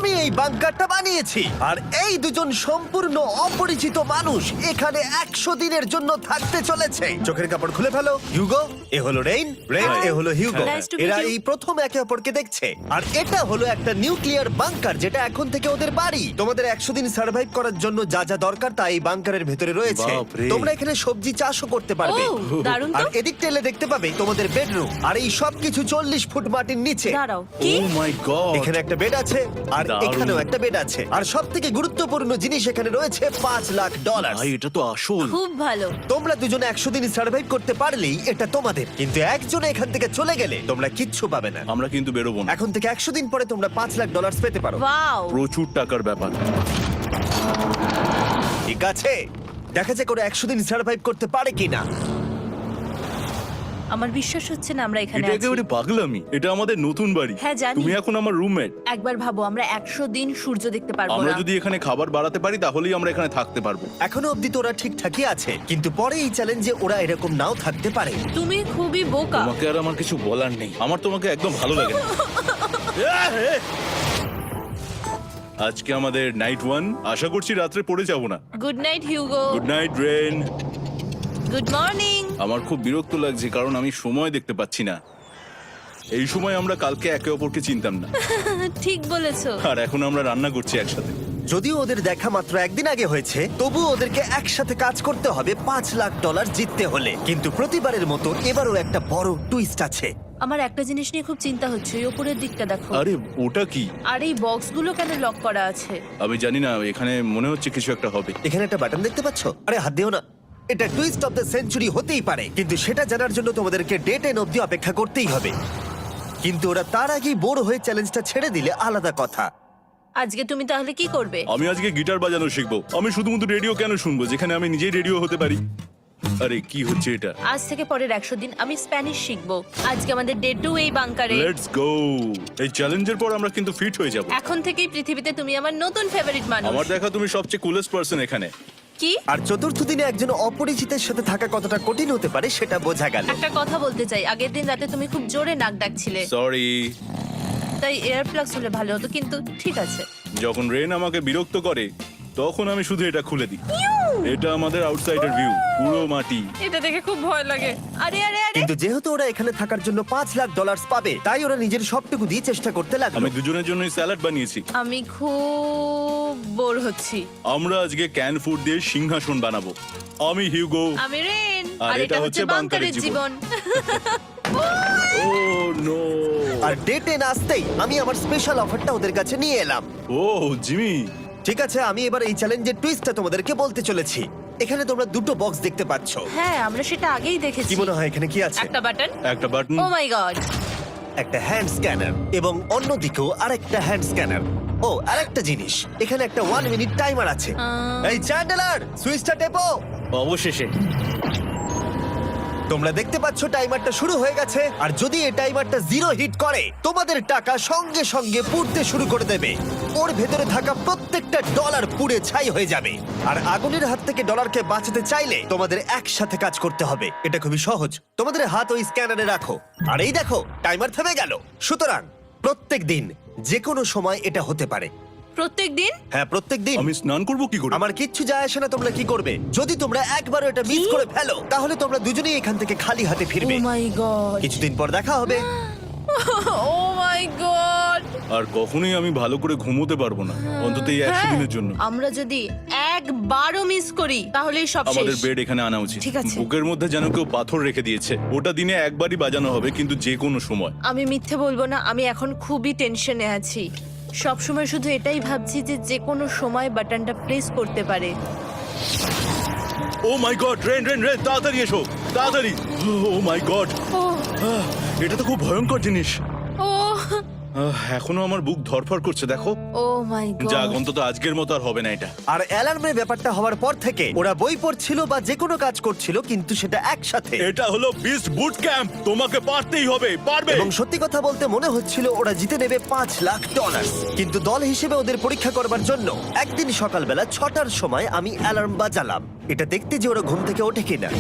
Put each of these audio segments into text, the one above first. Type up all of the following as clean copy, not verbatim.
আমি এই বাংকারটা বানিয়েছি আর এই দুজন সম্পূর্ণ অপরিচিত মানুষ এখানে 100 দিনের জন্য থাকতে চলেছে। চোখের কাপড় খুলে ফেলো। হিউগো, এ হলো রেইন, এ হলো হিউগো। Nice to meet এরা you. এই প্রথম একে অপরকে দেখছে। আর এটা হলো একটা নিউক্লিয়ার বাংকার যেটা এখন থেকে ওদের বাড়ি। তোমাদের 100 দিন সার্ভাইভ করার জন্য যা যা দরকার তা এই বাংকারের ভেতরে রয়েছে। বাপরে। তোমরা এখানে সবজি চাষও করতে পারবে। ও, দারুণ তো। আর এদিক টেলে দেখতে পাবে তোমাদের বেডরুম। আর এই সব কিছু 40 ফুট মাটির নিচে। দাঁড়াও, কি? ও মাই গড, এখানে একটা বেড আছে আর দারুণ। এখানেও একটা বেড আছে। আর সব থেকে গুরুত্বপূর্ণ জিনিস এখানে রয়েছে $5 লাখ। ভাই এটা তো আসল। খুব ভালো। তোমরা দুজনে 100 দিন সার্ভাইভ করতে পারলেই এটা তোমাদের, কিন্তু একজন এখান থেকে চলে গেলে তোমরা কিচ্ছু পাবে না। আমরা কিন্তু বেরোবো না, এখন থেকে 100 দিন পরে তোমরা $5 লাখ পেতে পারো। ওয়াও। প্রচুর টাকার ব্যাপার। ঠিক আছে, দেখা যাক করে 100 দিন সার্ভাইভ করতে পারে কিনা। আমার বিশ্বাস হচ্ছে না আমরা এখানে এটা আছি। একেবারে পাগলামি। এটা আমাদের নতুন বাড়ি। হ্যাঁ, জানি। তুমি এখন আমার রুমমেট। একবার ভাবো, আমরা 100 দিন সূর্য দেখতে পারবো আমরা না। যদি এখানে খাবার বাড়াতে পারি তাহলেই আমরা এখানে থাকতে পারবো। এখনো অবধি তো ওরা ঠিকঠাকই আছে, কিন্তু পরে এই চ্যালেঞ্জে ওরা এরকম নাও থাকতে পারে। তুমি খুবই বোকা। তোমাকে আর আমার কিছু বলার নেই। আমার তোমাকে একদম ভালো লাগে না। আজকে আমাদের নাইট 1। আশা করছি রাত্রে পড়ে যাব না। Good night Hugo. Good night Ren. Good morning. আমার খুব বিরক্ত লাগছে কারণ আমি সময় দেখতে পাচ্ছি না। এই সময় আমরা কালকে একে অপরকে চিনতাম না, ঠিক বলেছো। আর এখন আমরা রান্না করছি একসাথে। যদিও ওদের দেখা মাত্র একদিন আগে হয়েছে, তবুও ওদেরকে একসাথে কাজ করতে হবে $5 লাখ জিততে হলে। কিন্তু প্রতিবারের মতো এবারও একটা বড় টুইস্ট আছে। আমার একটা জিনিস নিয়ে খুব চিন্তা হচ্ছে, ওই উপরের দিকটা দেখো। আরে ওটা কি? আর এই বক্সগুলো কেন লক করা আছে? আমি জানি না, এখানে মনে হচ্ছে কিছু একটা হবে। এখানে একটা বাটন দেখতে পাচ্ছ? আরে হাত দিও না। এটা টুইস্ট অফ দ্য সেঞ্চুরি হতেই পারে, কিন্তু সেটা জানার জন্য তোমাদেরকে ডে 10 অবধি অপেক্ষা করতেই হবে। কিন্তু ওরা তার আগেই বোর হয়ে চ্যালেঞ্জটা ছেড়ে দিলে আলাদা কথা। আজকে তুমি তাহলে কি করবে? আমি আজকে গিটার বাজানো শিখবো। আমি শুধুমাত্র রেডিও কেন শুনবো যেখানে আমি নিজেই রেডিও হতে পারি? আরে কি হচ্ছে এটা? আজ থেকে পরের 100 দিন আমি স্প্যানিশ শিখবো। আজকে আমাদের ডে 2 এই বাংকারে। Let's go. এই চ্যালেঞ্জের পর আমরা কিন্তু ফিট হয়ে যাব। এখন থেকেই পৃথিবীতে তুমি আমার নতুন ফেভারিট মানুষ। আমার দেখা তুমি সবচেয়ে কুলেস্ট পারসন এখানে। কি? আর চতুর্থ দিনে একজন অপরিচিতের সাথে থাকা কতটা কঠিন হতে পারে সেটা বোঝা গেল। একটা কথা বলতে চাই, আগের দিন রাতে তুমি খুব জোরে নাক ডাকছিলে, সরি। তাই এয়ার প্লাগস হলে ভালো হতো, কিন্তু ঠিক আছে। যখন রেন আমাকে বিরক্ত করে তখন আমি শুধু এটা খুলে দিই। এটা আমাদের আউটসাইডার ভিউ, পুরো মাটি। এটা দেখে খুব ভয় লাগে। আরে আরে আরে, কিন্তু যেহেতু ওরা এখানে থাকার জন্য $5 লাখ পাবে, তাই ওরা নিজের সবটুকু দিয়ে চেষ্টা করতে লাগলো। আমি দুজনের জন্যই স্যালাড বানিয়েছি। আমি খুব বোর হচ্ছি। আমরা আজকে ক্যান ফুড দিয়ে সিংহাসন বানাবো। আমি হিউগো। আমি রেন, আর আর এটা হচ্ছে বাংকারের জীবন। ও নো। আর ডে 10 আসতেই আমি আমার স্পেশাল অফারটা ওদের কাছে নিয়ে এলাম। ও জিমি। ঠিক আছে, আমি এবার এই চ্যালেঞ্জের টুইস্টটা তোমাদেরকে বলতে চলেছি। এখানে তোমরা দুটো বক্স দেখতে পাচ্ছ। হ্যাঁ, আমরা সেটা আগেই দেখেছি। কি মনে হয় এখানে কি আছে? একটা বাটন। একটা বাটন। O my god. একটা হ্যান্ড স্ক্যানার এবং অন্যদিকেও আরেকটা হ্যান্ড স্ক্যানার। ও, আরেকটা জিনিস, এখানে একটা 1 মিনিট টাইমার আছে। এই চ্যান্ডেলার, সুইচটা টেপো। অবশেষে। তোমরা দেখতে পাচ্ছ টাইমারটা শুরু হয়ে গেছে, আর যদি এই টাইমারটা 0 হিট করে তোমাদের টাকা সঙ্গে সঙ্গে পুড়তে শুরু করে দেবে। ওর ভেতরে থাকা প্রত্যেকটা ডলার পুড়ে ছাই হয়ে যাবে। আর আগুনের হাত থেকে ডলারকে বাঁচাতে চাইলে তোমাদের একসাথে কাজ করতে হবে। এটা খুবই সহজ। তোমাদের হাত ওই স্ক্যানারে রাখো, আর এই দেখো টাইমার থেমে গেল। সুতরাং প্রত্যেক দিন যে কোনো সময় এটা হতে পারে। প্রত্যেক দিন? হ্যাঁ, প্রত্যেক দিন। আমি স্নান করব কি করে? আমার কিচ্ছু যায় আসে না তোমরা কি করবে। যদি তোমরা একবারও এটা মিস করে ফেলো তাহলে তোমরা দুজনেই এখান থেকে খালি হাতে ও ফিরবে। মাই গড। কিছুদিন পর দেখা হবে। ও মাই গড। আর কখনোই আমি ভালো করে ঘুমোতে পারবো না, অন্তত এই 100 দিনের জন্য। আমরা যদি একবারও মিস করি তাহলেই সব আমাদের শেষ। বেড এখানে আনা উচিত। ঠিক আছে। বুকের মধ্যে যেন কেউ পাথর রেখে দিয়েছে। ওটা দিনে একবারই বাজানো হবে, কিন্তু যে কোনো সময়। আমি মিথ্যে বলবো না, আমি এখন খুবই টেনশনে আছি। সব সময় শুধু এটাই ভাবছি যে যে কোনো সময় বাটনটা প্রেস করতে পারে। ও my god, rain rain rain, তাড়াতাড়ি এসো, তাড়াতাড়ি। ও মাই গড, ও এটা তো খুব ভয়ঙ্কর জিনিস। ও এখনো আমার বুক ধরফর করছে, দেখো। ও মাই গড। যাক, অন্তত আজকের মতো আর হবে না এটা। আর অ্যালার্মের ব্যাপারটা হওয়ার পর থেকে ওরা বই পড়ছিল বা যে কোনো কাজ করছিল, কিন্তু সেটা একসাথে। এটা হলো বিস্ট বুট ক্যাম্প, তোমাকে পারতেই হবে, পারবে। এবং সত্যি কথা বলতে মনে হচ্ছিল ওরা জিতে নেবে $5 লাখ। কিন্তু দল হিসেবে ওদের পরীক্ষা করবার জন্য একদিন সকালবেলা 6টার সময় আমি অ্যালার্ম বাজালাম, এটা দেখতে যে ওরা ঘুম থেকে ওঠে কিনা।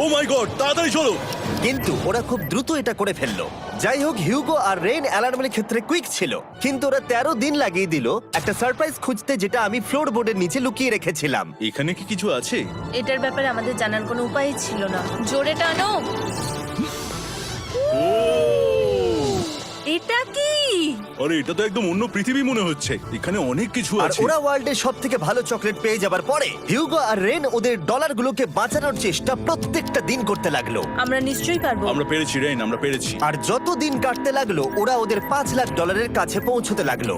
ও মাই গড, তাড়াতাড়ি চলো। কিন্তু ওরা খুব দ্রুত এটা করে ফেললো। যাই হোক, হিউগো আর রেন অ্যালার্মের ক্ষেত্রে কুইক ছিল, কিন্তু ওরা 13 দিন লাগিয়ে দিল একটা সারপ্রাইজ খুঁজতে, যেটা আমি ফ্লোর বোর্ডের নিচে লুকিয়ে রেখেছিলাম। এখানে কি কিছু আছে? এটার ব্যাপারে আমাদের জানার কোনো উপায়ই ছিল না। জোরে টানো। এটা কি? আরে এটা তো একদম অন্য পৃথিবী মনে হচ্ছে। এখানে অনেক কিছু আর আছে। ওরা ওয়ার্ল্ডের সব থেকে ভালো চকলেট পেয়ে যাবার পরে হিউগো আর রেন ওদের ডলারগুলোকে বাঁচানোর চেষ্টা প্রত্যেকটা দিন করতে লাগলো। আমরা নিশ্চয়ই পারবো। আমরা পেরেছি রেইন, আমরা পেরেছি। আর যত দিন কাটতে লাগলো ওরা ওদের $5,00,000 কাছে পৌঁছতে লাগলো।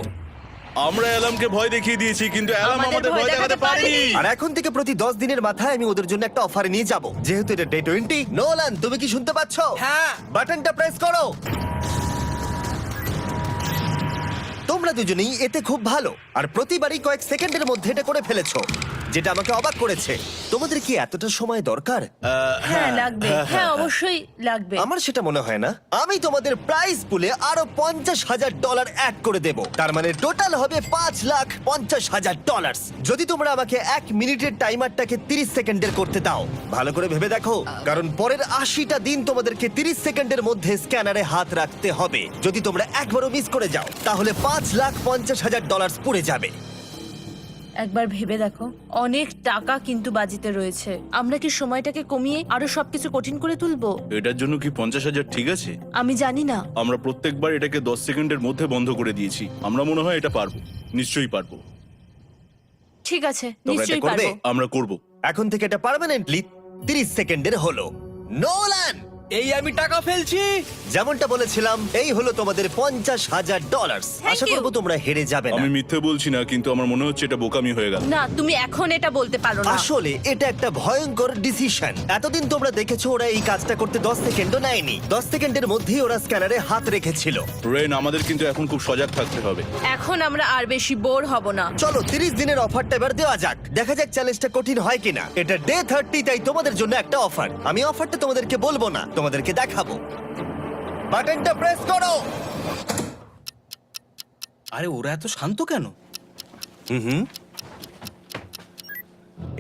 আমরা অ্যালামকে ভয় দেখিয়ে দিয়েছি, কিন্তু অ্যালাম আমাদের আমাদের ভয় ভয় দেখাতে দেখাতে পারেনি। পারেনি। আর এখন থেকে প্রতি 10 দিনের মাথায় আমি ওদের জন্য একটা অফার নিয়ে যাব, যেহেতু এটা ডে 20। নোলান, তুমি কি শুনতে পাচ্ছ? হ্যাঁ। বাটনটা প্রেস করো। তোমরা দুজনেই এতে খুব ভালো, আর প্রতিবারই কয়েক সেকেন্ডের মধ্যে এটা করে ফেলেছো, যেটা আমাকে অবাক করেছে। তোমাদের কি এতটা সময় দরকার? হ্যাঁ লাগবে, হ্যাঁ অবশ্যই লাগবে। আমার সেটা মনে হয় না। আমি তোমাদের প্রাইস পুলে আরো $50,000 অ্যাড করে দেব, তার মানে টোটাল হবে $5,50,000। যদি তোমরা আমাকে 1 মিনিটের টাইমারটাকে 30 সেকেন্ডের করতে দাও। ভালো করে ভেবে দেখো, কারণ পরের 80টা দিন তোমাদেরকে 30 সেকেন্ডের মধ্যে স্ক্যানারে হাত রাখতে হবে। যদি তোমরা একবারও মিস করে যাও, তাহলে $5,50,000 পুড়ে যাবে। একবার ভেবে দেখো, অনেক টাকা কিন্তু বাজিতে রয়েছে। আমরা কি সময়টাকে কমিয়ে আরো সবকিছু কঠিন করে তুলবো? এটার জন্য কি 50,000 ঠিক আছে? আমি জানি না। আমরা প্রত্যেকবার এটাকে 10 সেকেন্ডের মধ্যে বন্ধ করে দিয়েছি। আমরা মনে হয় এটা পারবো, নিশ্চয়ই পারবো। ঠিক আছে, তোমরা এটা নিশ্চয়ই করবে? পারবো। আমরা করব। এখন থেকে এটা পার্মানেন্টলি 30 সেকেন্ডের হলো। নোলান, এই আমি টাকা ফেলছি। যেমনটা বলেছিলাম, এই হলো তোমাদের $50,000। Thank Asha you. করবো তোমরা হেরে যাবে না। আমি মিথ্যে বলছি না, কিন্তু আমার মনে হচ্ছে এটা বোকামি হয়ে গেল। না, তুমি এখন এটা বলতে পারো না। আসলে এটা একটা ভয়ঙ্কর ডিসিশন। এতদিন তোমরা দেখেছো ওরা এই কাজটা করতে 10 সেকেন্ডও নেয়নি। 10 সেকেন্ডের মধ্যেই ওরা স্ক্যানারে হাত রেখেছিল। রেইন, আমাদের কিন্তু এখন খুব সজাগ থাকতে হবে। এখন আমরা আর বেশি বোর হব না। চলো 30 দিনের অফারটা এবার দেওয়া যাক, দেখা যাক চ্যালেঞ্জটা কঠিন হয় কিনা। এটা ডে 30, তাই তোমাদের জন্য একটা অফার। আমি অফারটা তোমাদেরকে বলবো না, তোমাদেরকে দেখাবো। বাটনটা প্রেস করো। আরে ওরা এত শান্ত কেন?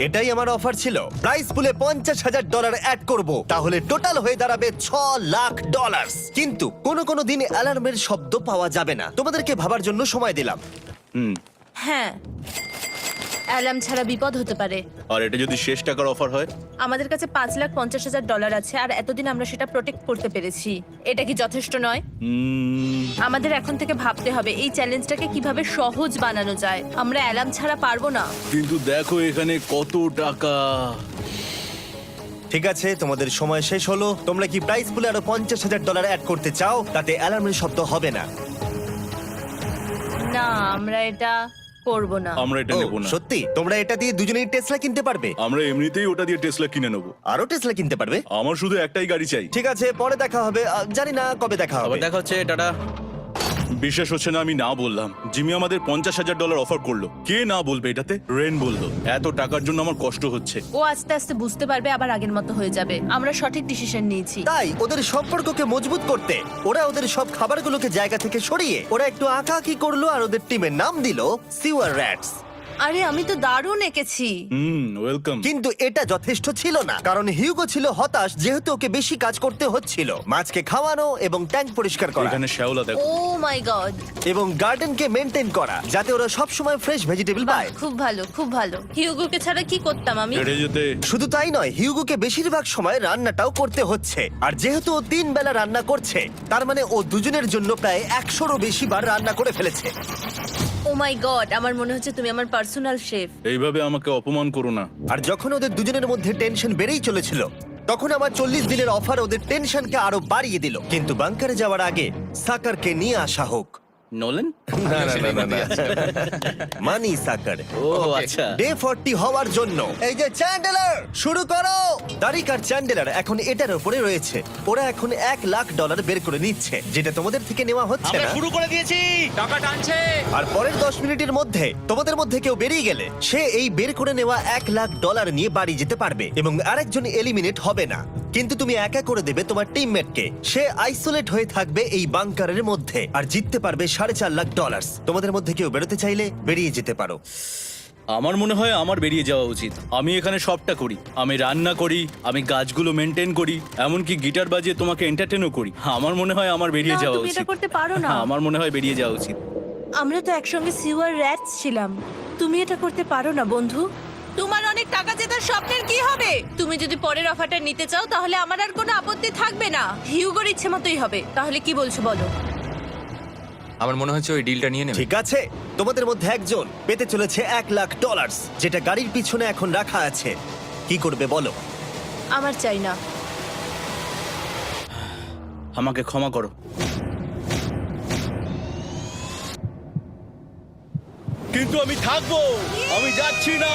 এটাই আমার অফার ছিল। প্রাইস পুলে $50,000 অ্যাড করব, তাহলে টোটাল হয়ে দাঁড়াবে $6,00,000। কিন্তু কোনো দিন অ্যালার্মের শব্দ পাওয়া যাবে না। তোমাদেরকে ভাবার জন্য সময় দিলাম। হ্যাঁ, অ্যালার্ম ছাড়া বিপদ হতে পারে। আর এটা যদি শেষ টাকার অফার হয়? আমাদের কাছে $5,50,000 আছে, আর এতদিন আমরা সেটা প্রোটেক্ট করতে পেরেছি। এটা কি যথেষ্ট নয়? আমাদের এখন থেকে ভাবতে হবে এই চ্যালেঞ্জটাকে কিভাবে সহজ বানানো যায়। আমরা অ্যালার্ম ছাড়া পারবো না। কিন্তু দেখো এখানে কত টাকা। ঠিক আছে, তোমাদের সময় শেষ হলো। তোমরা কি প্রাইস পুলে আরো $50,000 অ্যাড করতে চাও? তাতে অ্যালার্মের শব্দ হবে না। না, আমরা এটা করব না। আমরা এটা ও, নেব না। সত্যি? তোমরা এটা দিয়ে দুজনেই টেসলা কিনতে পারবে? আমরা এমনিতেই ওটা দিয়ে টেসলা কিনে নেব। আরো টেসলা কিনতে পারবে? আমার শুধু একটাই গাড়ি চাই। ঠিক আছে, পরে দেখা হবে। জানি না কবে দেখা হবে। আবার দেখা হচ্ছে, টাটা। বিশ্বাস হচ্ছে না আমি না বললাম। জিমি আমাদের $50,000 অফার করলো। কে না বলবে এটাতে? রেন বললো। এত টাকার জন্য আমার কষ্ট হচ্ছে। ও আস্তে আস্তে বুঝতে পারবে, আবার আগের মতো হয়ে যাবে। আমরা সঠিক ডিসিশন নিয়েছি। তাই ওদের সম্পর্ককে মজবুত করতে ওরা ওদের সব খাবারগুলোকে জায়গা থেকে সরিয়ে ওরা একটু আঁকাআঁকি করলো, আর ওদের টিমের নাম দিল সিওয়ার র্যাটস। আরে আমি তো দারুণ এঁকেছি। ওয়েলকাম। কিন্তু এটা যথেষ্ট ছিল না, কারণ হিউগো ছিল হতাশ, যেহেতু ওকে বেশি কাজ করতে হচ্ছিল। মাছকে খাওয়ানো এবং ট্যাঙ্ক পরিষ্কার করা এখানে শ্যাওলা দেখো। ও মাই গড। এবং গার্ডেনকে মেনটেন করা, যাতে ওরা সব সময় ফ্রেশ ভেজিটেবল পায়। খুব ভালো, খুব ভালো। হিউগোকে ছাড়া কি করতাম আমি? হেরে যেতে। শুধু তাই নয়, হিউগোকে বেশিরভাগ সময় রান্নাটাও করতে হচ্ছে। আর যেহেতু ও 3 বেলা রান্না করছে, তার মানে ও দুজনের জন্য প্রায় 100রও বেশি বার রান্না করে ফেলেছে। ও মাই গড, আমার মনে হচ্ছে তুমি আমার পার্সোনাল শেফ। এইভাবে আমাকে অপমান করো না। আর যখন ওদের দুজনের মধ্যে টেনশন বেড়েই চলেছিল, তখন আমার 40 দিনের অফার ওদের টেনশনকে আরো বাড়িয়ে দিল। কিন্তু বাংকারে যাওয়ার আগে সাকারকে নিয়ে আসা হোক। নোলেন? মানি সাকার। ও আচ্ছা। ডে 40 হওয়ার জন্য এই যে চ্যান্ডেলার শুরু করো। তারিক আর চ্যান্ডেলার এখন এটার উপরে রয়েছে। ওরা এখন $1,00,000 বের করে নিচ্ছে, যেটা তোমাদের থেকে নেওয়া হচ্ছে আমরা না। শুরু করে দিয়েছি, টাকা টানছে। আর পরের 10 মিনিটের মধ্যে তোমাদের মধ্যে কেউ বেরিয়ে গেলে সে এই বের করে নেওয়া $1,00,000 নিয়ে বাড়ি যেতে পারবে, এবং আরেকজন এলিমিনেট হবে না। কিন্তু তুমি একা করে দেবে তোমার টিমমেটকে। সে আইসোলেট হয়ে থাকবে এই বাংকারের মধ্যে আর জিততে পারবে $4.5 লাখ। তোমাদের মধ্যে কেউ বেরোতে চাইলে বেরিয়ে যেতে পারো। আমার মনে হয় আমার বেরিয়ে যাওয়া উচিত। আমি এখানে সবটা করি, আমি রান্না করি, আমি গাছগুলো মেনটেন করি, এমনকি গিটার বাজিয়ে তোমাকে এন্টারটেনও করি। আমার মনে হয় আমার বেরিয়ে না, যাওয়া তুমি এটা উচিত। করতে পারো না। আমার মনে হয় বেরিয়ে যাওয়া উচিত। আমরা তো একসঙ্গে সিওয়ার র্যাটস ছিলাম। তুমি এটা করতে পারো না বন্ধু। তোমার অনেক টাকা জেতার স্বপ্নের কি হবে? তুমি যদি পরের অফারটা নিতে চাও তাহলে আমার আর কোনো আপত্তি থাকবে না। হিউগোর ইচ্ছে মতোই হবে। তাহলে কি বলছো বলো? আমার মনে হচ্ছে ওই ডিলটা নিয়ে নেবে। ঠিক আছে, তোমাদের মধ্যে একজন পেতে চলেছে $1,00,000, যেটা গাড়ির পিছনে এখন রাখা আছে। কি করবে বলো? আমার চাই না। আমাকে ক্ষমা করো। কিন্তু আমি থাকবো, আমি যাচ্ছি না।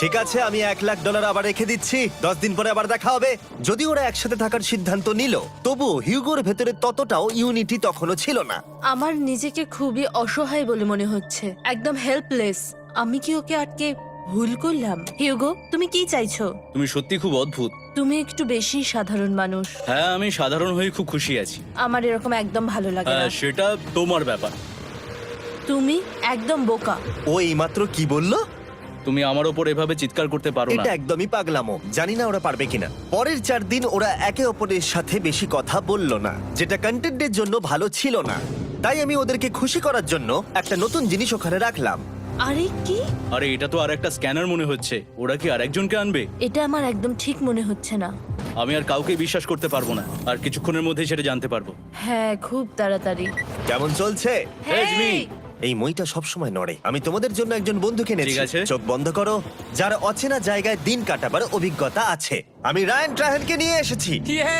ঠিক আছে, আমি $1,00,000 আবার রেখে দিচ্ছি। 10 দিন পরে আবার দেখা হবে। যদি ওরা একসাথে থাকার সিদ্ধান্ত নিল, তবুও হিউগোর ভেতরে ততটাও ইউনিটি তখনও ছিল না। আমার নিজেকে খুবই অসহায় বলে মনে হচ্ছে, একদম হেল্পলেস। আমি কি ওকে আটকে ভুল করলাম? হিউগো, তুমি কি চাইছো? তুমি সত্যি খুব অদ্ভুত। তুমি একটু বেশি সাধারণ মানুষ। হ্যাঁ, আমি সাধারণ হয়ে খুব খুশি আছি। আমার এরকম একদম ভালো লাগে না। হ্যাঁ, সেটা তোমার ব্যাপার। তুমি একদম বোকা। ও এইমাত্র কি বললো? তুমি আমার ওপর এভাবে চিৎকার করতে পারো না। এটা একদমই পাগলামো। জানি না ওরা পারবে কিনা। পরের 4 দিন ওরা একে অপরের সাথে বেশি কথা বলল না, যেটা কন্টেন্টের জন্য ভালো ছিল না। তাই আমি ওদেরকে খুশি করার জন্য একটা নতুন জিনিস ওখানে রাখলাম। আরে কি? আরে এটা তো আর একটা স্ক্যানার মনে হচ্ছে। ওরা কি আরেকজনকে আনবে? এটা আমার একদম ঠিক মনে হচ্ছে না। আমি আর কাউকে বিশ্বাস করতে পারবো না। আর কিছুক্ষণের মধ্যেই সেটা জানতে পারবো। হ্যাঁ, খুব তাড়াতাড়ি। কেমন চলছে? Hey, Jimmy! এই মইটা সবসময় নড়ে। আমি তোমাদের জন্য একজন বন্ধুকে এনেছি। ঠিক আছে। চোখ বন্ধ করো। যার অচেনা জায়গায় দিন কাটাবার অভিজ্ঞতা আছে। আমি রায়ান ট্রাহেলকে নিয়ে এসেছি। ইয়ে!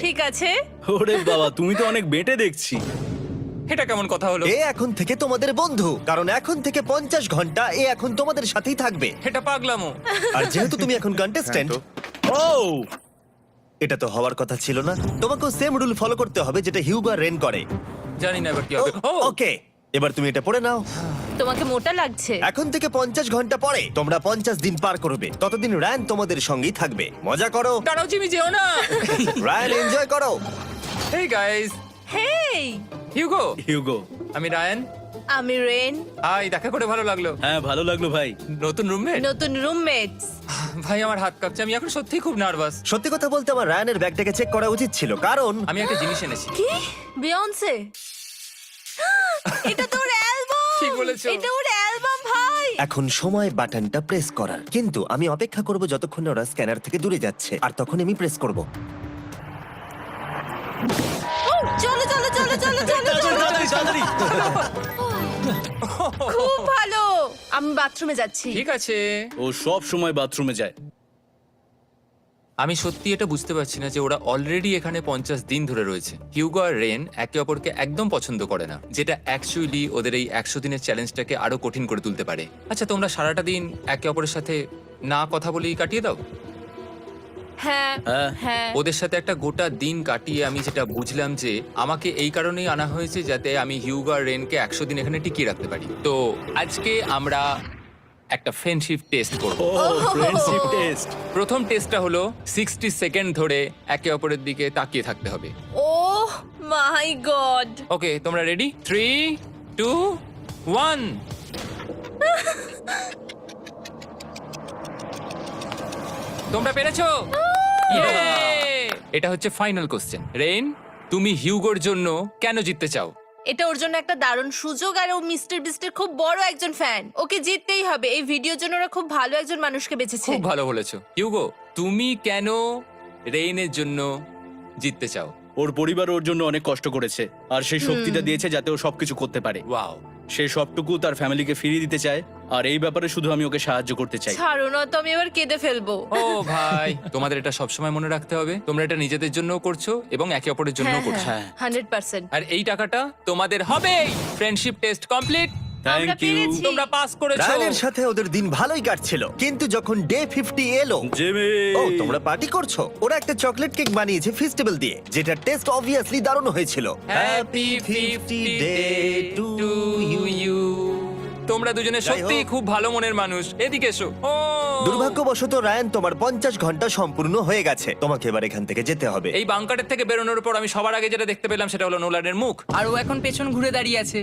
ঠিক আছে। ওরে বাবা, তুমি তো অনেক বেটে দেখছি। এটা কেমন কথা হলো? এ এখন থেকে তোমাদের বন্ধু, কারণ এখন থেকে 50 ঘন্টা এ এখন তোমাদের সাথেই থাকবে। এটা পাগলামো। আর যেহেতু তুমি এখন কন্টেস্ট্যান্ট, ও এটা তো হওয়ার কথা ছিল না। তোমাকেও সেম রুল ফলো করতে হবে যেটা হিউগো আর রেন করে। জানি না এবার কি হবে। ও ওকে, এবার তুমি এটা পড়ে নাও। তোমাকে মোটা লাগছে। এখন থেকে 50 ঘন্টা পরে তোমরা 50 দিন পার করবে। ততদিন রায়ান তোমাদের সঙ্গেই থাকবে। মজা করো, দাঁড়াও জিমি, যেও না। রায়ান এনজয় করো। হেই গাইস, হেই, হিউগো। হিউগো। আমি রায়ান। আমি রেন। হাই, দেখা করে ভালো লাগলো। হ্যাঁ, ভালো লাগলো ভাই। নতুন রুমমেট। নতুন রুমমেটস। ভাই আমার হাত কাঁপছে, আমি এখন সত্যিই খুব নার্ভাস। সত্যি কথা বলতে আমার রায়ানের ব্যাগটাকে চেক করা উচিত ছিল, কারণ আমি একটা জিনিস এনেছি। কি? বিয়ন্সে? এটা তো ওর অ্যালবাম। ঠিক বলেছো। এটা ওর অ্যালবাম ভাই। এখন সময় বাটনটা প্রেস করার। কিন্তু আমি অপেক্ষা করব যতক্ষণ না ওরা স্ক্যানার থেকে দূরে যাচ্ছে, আর তখন আমি প্রেস করব। ও, চলো চলো চলো চলো চলো চলো। তাড়াতাড়ি। খুব ভালো। আমি বাথরুমে যাচ্ছি। ঠিক আছে। ও সব সময় বাথরুমে যায়। আমি সত্যি এটা বুঝতে পারছি না যে ওরা অলরেডি এখানে 50 দিন ধরে রয়েছে। হিউগো আর রেন একে অপরকে একদম পছন্দ করে না, যেটা অ্যাকচুয়ালি ওদের এই 100 দিনের চ্যালেঞ্জটাকে আরো কঠিন করে তুলতে পারে। আচ্ছা, তোমরা সারাটা দিন একে অপরের সাথে না কথা বলেই কাটিয়ে দাও? হ্যাঁ হ্যাঁ। হ্যাঁ। ওদের সাথে একটা গোটা দিন কাটিয়ে আমি যেটা বুঝলাম যে আমাকে এই কারণেই আনা হয়েছে যাতে আমি হিউগো আর রেনকে 100 দিন এখানে টিকিয়ে রাখতে পারি। তো আজকে আমরা একটা ফ্রেন্ডশিপ টেস্ট করব। ও ফ্রেন্ডশিপ টেস্ট। প্রথম টেস্টটা হলো 60 সেকেন্ড ধরে একে অপরের দিকে তাকিয়ে থাকতে হবে। ওহ মাই গড। ওকে, তোমরা রেডি? 3, 2, 1। তোমরা পেরেছো? Yay! এটা হচ্ছে ফাইনাল কোশ্চেন। রেন, তুমি হিউগোর জন্য কেন জিততে চাও? এটা ওর জন্য একটা দারুণ সুযোগ, আর ও মিস্টার বিস্টের খুব বড় একজন ফ্যান। ওকে জিততেই হবে। এই ভিডিওর জন্য ওরা খুব ভালো একজন মানুষকে বেঁচেছে। খুব ভালো বলেছো। হিউগো, তুমি কেন রেইনের জন্য জিততে চাও? ওর পরিবার ওর জন্য অনেক কষ্ট করেছে, আর সেই শক্তিটা দিয়েছে যাতে ও সবকিছু করতে পারে। ওয়াও। সে সবটুকু তার ফ্যামিলিকে ফিরিয়ে দিতে চায়, আর এই ব্যাপারে শুধু আমি ওকে সাহায্য করতে চাই। ছাড়ো না তো, আমি এবার কেঁদে ফেলবো। ও ভাই, তোমাদের এটা সবসময় মনে রাখতে হবে। তোমরা এটা নিজেদের জন্যও করছো এবং একে অপরের জন্যও হ্যাঁ করছো। হ্যাঁ 100%। আর এই টাকাটা তোমাদের হবেই। Friendship test complete. আমরা থ্যাংক ইউ পেরেছি। তোমরা পাস করেছো। রায়ানের সাথে ওদের দিন ভালোই কাটছিল, কিন্তু যখন ডে 50 এলো, জিমি। ও তোমরা পার্টি করছো। ওরা একটা চকলেট কেক বানিয়েছে ফেস্টিভ্যাল দিয়ে, যেটা টেস্ট অবভিয়াসলি দারুণ হয়েছিল। Happy 50 day to you. তোমরা দুজনে যাই সত্যি হোক। খুব ভালো মনের মানুষ, এদিকে এসো। ও দুর্ভাগ্যবশত রায়ান, তোমার 50 ঘন্টা সম্পূর্ণ হয়ে গেছে। তোমাকে এবার এখান থেকে যেতে হবে। এই বাংকারের থেকে বেরোনোর পর আমি সবার আগে যেটা দেখতে পেলাম সেটা হলো নোলানের মুখ। আর ও এখন পেছন ঘুরে দাঁড়িয়ে আছে।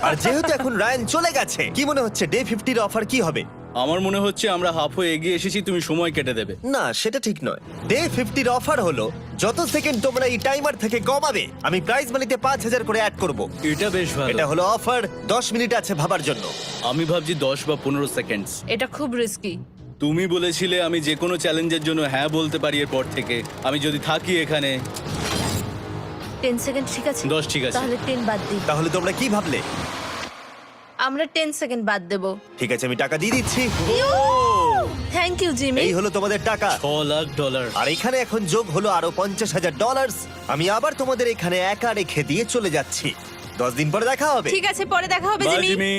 আর যেহেতু এখন রায়ান চলে গেছে, কি মনে হচ্ছে ডে 50 এর অফার কি হবে? আমার মনে হচ্ছে আমরা হাফ হয়ে এগিয়ে এসেছি, তুমি সময় কেটে দেবে। না, সেটা ঠিক নয়। ডে 50 এর অফার হলো যত সেকেন্ড তোমরা এই টাইমার থেকে কমাবে, আমি প্রাইজ মানিতে 5000 করে অ্যাড করব। এটা বেশ ভালো। এটা হলো অফার। 10 মিনিট আছে ভাবার জন্য। আমি ভাবছি 10 বা 15 সেকেন্ডস। এটা খুব রিস্কি। তুমি বলেছিলে আমি যে কোনো চ্যালেঞ্জের জন্য হ্যাঁ বলতে পারি এরপর থেকে। আমি যদি থাকি এখানে 10 সেকেন্ড ঠিক আছে? 10 ঠিক আছে। তাহলে 10 বাদ দিই। তাহলে তোমরা কি ভাবলে? আমরা 10 সেকেন্ড বাদ দেব। ঠিক আছে, আমি টাকা দিয়ে দিচ্ছি। Thank you Jimmy. এই হলো তোমাদের টাকা। $6,00,000। আর এখানে এখন যোগ হলো আরো $50,000। আমি আবার তোমাদের এখানে একা রেখে দিয়ে চলে যাচ্ছি। 10 দিন পরে দেখা হবে। ঠিক আছে, পরে দেখা হবে বাই জিমি। জিমি।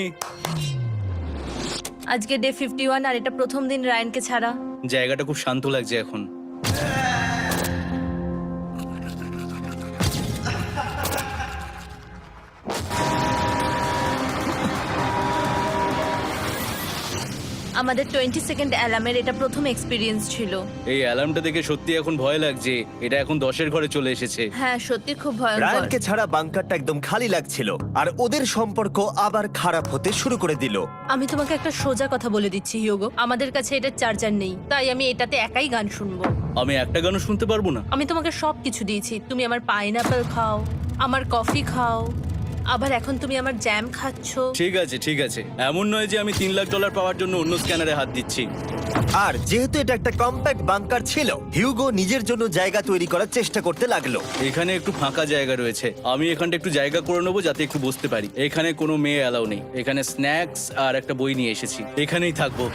আজকে ডে 51 আর এটা প্রথম দিন রায়ানকে ছাড়া। জায়গাটা খুব শান্ত লাগছে এখন। আমাদের 20 সেকেন্ড অ্যালার্মের এটা প্রথম এক্সপিরিয়েন্স ছিল। এই অ্যালার্মটা দেখে সত্যি এখন ভয় লাগছে। এটা এখন 10-এর ঘরে চলে এসেছে। হ্যাঁ, সত্যি খুব ভয়ঙ্কর। রায়ানকে ছাড়া বাংকারটা একদম খালি লাগছিল, আর ওদের সম্পর্ক আবার খারাপ হতে শুরু করে দিল। আমি তোমাকে একটা সোজা কথা বলে দিচ্ছি হিউগো, আমাদের কাছে এটা চার্জার নেই, তাই আমি এটাতে একাই গান শুনবো। আমি একটা গানও শুনতে পারবো না। আমি তোমাকে সব কিছু দিয়েছি। তুমি আমার পাইনাপেল খাও, আমার কফি খাও, আবার এখন তুমি আমার জ্যাম খাচ্ছো। ঠিক আছে ঠিক আছে, এমন নয় যে আমি $3,00,000 পাওয়ার জন্য অন্য স্ক্যানারে হাত দিচ্ছি। আর যেহেতু এটা একটা কম্প্যাক্ট বাংকার ছিল, হিউগো নিজের জন্য জায়গা তৈরি করার চেষ্টা করতে লাগলো। এখানে একটু ফাঁকা জায়গা রয়েছে, আমি এখানটা একটু জায়গা করে নেবো যাতে একটু বসতে পারি। এখানে কোনো মেয়ে অ্যালাউ নেই। এখানে স্ন্যাক্স আর একটা বই নিয়ে এসেছি, এখানেই থাকবো।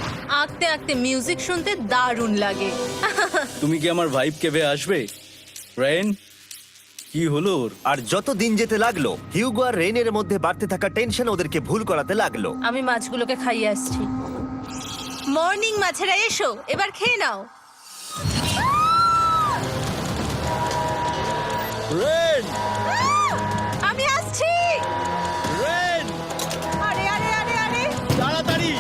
আঁকতে আঁকতে মিউজিক শুনতে দারুণ লাগে। তুমি কি আমার ভাইব কেবে আসবে? রেন, কি হলো ওর? আর যত দিন যেতে লাগলো, হিউগো আর রেনের মধ্যে বাড়তে থাকা টেনশন ওদেরকে ভুল করাতে লাগলো। আমি মাছগুলোকে খাইয়ে আসছি। মর্নিং মাছেরা, এসো এবার খেয়ে নাও। রেন, আমি আসছি। রেন, আরে আরে আরে আরে, তাড়াতাড়ি।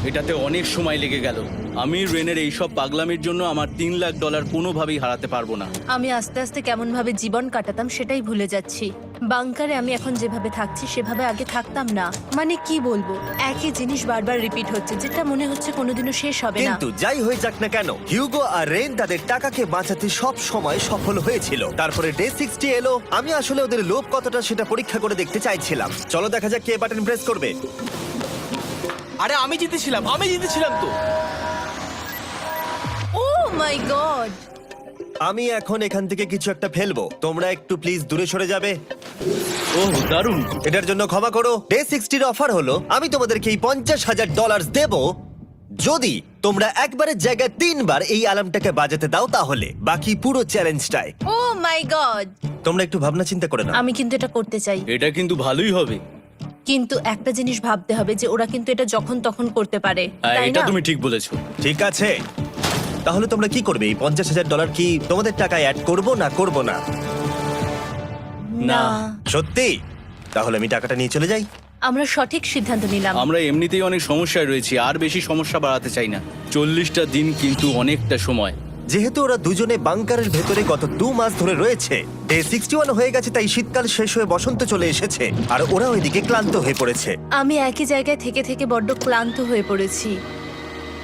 এটাতে অনেক সময় লেগে গেল। আমি রেনের এইসব পাগলামির জন্য আমার $3,00,000 কোনোভাবেই হারাতে পারবো না। আমি আস্তে আস্তে কেমন ভাবে জীবন কাটাতাম সেটাই ভুলে যাচ্ছি। বাংকারে আমি এখন যেভাবে থাকছি সেভাবে আগে থাকতাম না। মানে কি বলবো, একই জিনিস বারবার রিপিট হচ্ছে, যেটা মনে হচ্ছে কোনোদিনও শেষ হবে না। কিন্তু যাই হয়ে যাক না কেন, হিউগো আর রেন তাদের টাকাকে বাঁচাতে সব সময় সফল হয়েছিল। তারপরে ডে 60 এলো। আমি আসলে ওদের লোভ কতটা সেটা পরীক্ষা করে দেখতে চাইছিলাম। চলো দেখা যাক কে বাটন প্রেস করবে। আরে আমি জিতেছিলাম তো। ও মাই গড! আমি এখন এখান থেকে কিছু একটা ফেলবো। তোমরা একটু প্লিজ দূরে সরে যাবে। ওহ দারুণ। এটার জন্য ক্ষমা করো। ডে 60 অফার হলো আমি তোমাদেরকে এই $50,000 দেব যদি তোমরা একবারের জায়গায় 3 বার এই অ্যালার্মটাকে বাজাতে দাও। তাহলে বাকি পুরো চ্যালেঞ্জটাই ও মাই গড! তোমরা একটু ভাবনা চিন্তা করে নাও। আমি কিন্তু এটা করতে চাই, এটা কিন্তু ভালোই হবে। কিন্তু একটা জিনিস ভাবতে হবে যে ওরা কিন্তু এটা যখন তখন করতে পারে, হ্যাঁ, তাই এটা না? তুমি ঠিক বলেছো। ঠিক আছে, তাহলে তোমরা কি করবে? এই $50,000 কি তোমাদের টাকায় অ্যাড করব না করব না? না, সত্যি? তাহলে আমি টাকাটা নিয়ে চলে যাই। আমরা সঠিক সিদ্ধান্ত নিলাম। আমরা এমনিতেই অনেক সমস্যায় রয়েছি, আর বেশি সমস্যা বাড়াতে চাই না। 40টা দিন কিন্তু অনেকটা সময়। যেহেতু ওরা দুজনে বাংকারের ভেতরে গত 2 মাস ধরে রয়েছে, ডে 61 হয়ে গেছে, তাই শীতকাল শেষ হয়ে বসন্ত চলে এসেছে, আর ওরা ওইদিকে ক্লান্ত হয়ে পড়েছে। আমি একই জায়গায় থেকে থেকে বড্ড ক্লান্ত হয়ে পড়েছি।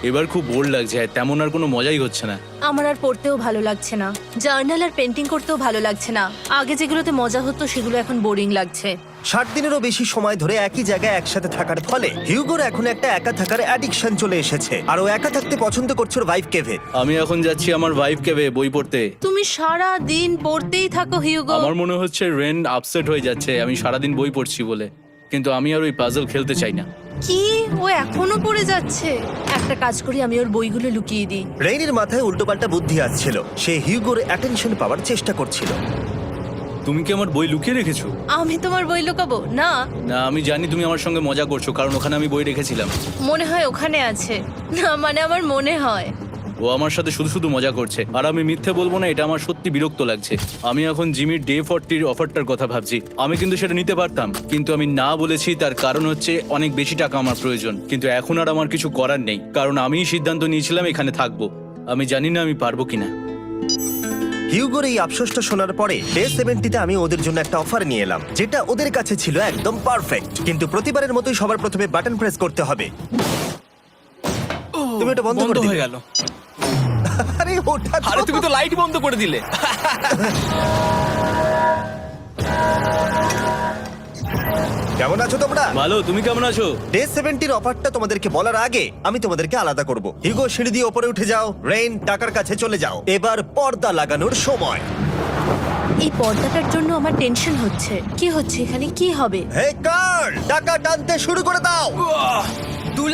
এবার খুব বোর লাগছে, আর তেমন আর কোনো মজাই হচ্ছে না। আমার আর পড়তেও ভালো লাগছে না, জার্নাল আর পেন্টিং করতেও ভালো লাগছে না। আগে যেগুলোতে মজা হতো সেগুলো এখন বোরিং লাগছে। 60 দিনেরও বেশি সময় ধরে একই জায়গায় একসাথে থাকার ফলে হিউগোর এখন একটা একা থাকার অ্যাডিকশন চলে এসেছে, আর ও একা থাকতে পছন্দ করছে ওর ভাইফ কেভে। আমি এখন যাচ্ছি আমার ওয়াইফ কেবে বই পড়তে। তুমি সারা দিন পড়তেই থাকো হিউগো। আমার মনে হচ্ছে রেন আপসেট হয়ে যাচ্ছে আমি সারাদিন বই পড়ছি বলে, কিন্তু আমি আর ওই পাজল খেলতে চাই না। কি, ও এখনো পড়ে যাচ্ছে? একটা কাজ করি, আমি ওর বইগুলো লুকিয়ে দিই। রেইনের মাথায় উল্টোপাল্টা বুদ্ধি আসছিল। সে হিউগোর অ্যাটেনশন পাওয়ার চেষ্টা করছিল। তুমি কি আমার বই লুকিয়ে রেখেছো? আমি তোমার বই লুকাবো না? না, আমি জানি তুমি আমার সঙ্গে মজা করছো, কারণ ওখানে আমি বই রেখেছিলাম। মনে হয় ওখানে আছে। না মানে আমার মনে হয়। ও আমার সাথে শুধু শুধু মজা করছে, আর আমি মিথ্যে বলবো না, এটা আমার সত্যি বিরক্ত লাগছে। আমি এখন জিমির ডে 40 অফারটার কথা ভাবছি। আমি কিন্তু সেটা নিতে পারতাম, কিন্তু আমি না বলেছি, তার কারণ হচ্ছে অনেক বেশি টাকা আমার প্রয়োজন। কিন্তু এখন আর আমার কিছু করার নেই, কারণ আমিই সিদ্ধান্ত নিয়েছিলাম এখানে থাকবো। আমি জানি না আমি পারবো কিনা। হিউগোর এই আফসোসটা শোনার পরে ডে 70-তে আমি ওদের জন্য একটা অফার নিয়ে এলাম, যেটা ওদের কাছে ছিল একদম পারফেক্ট। কিন্তু প্রতিবারের মতোই সবার প্রথমে বাটন প্রেস করতে হবে। তুমি এটা বন্ধ করে হয়ে দিলে। গেল। আরে ওটা তো- আরে তুমি তো লাইট বন্ধ করে দিলে। কেমন আছো তোমরা? ভালো, তুমি কেমন আছো? ডে 70-র অফারটা তোমাদেরকে বলার আগে আমি তোমাদেরকে আলাদা করব। হিউগো, সিঁড়ি দিয়ে ওপরে উঠে যাও। রেইন, টাকার কাছে চলে যাও। এবার পর্দা লাগানোর সময়। এই পর্দাটার জন্য আমার টেনশন হচ্ছে। কি হচ্ছে এখানে, কি হবে? হে কার্ল, টাকা টানতে শুরু করে দাও। $2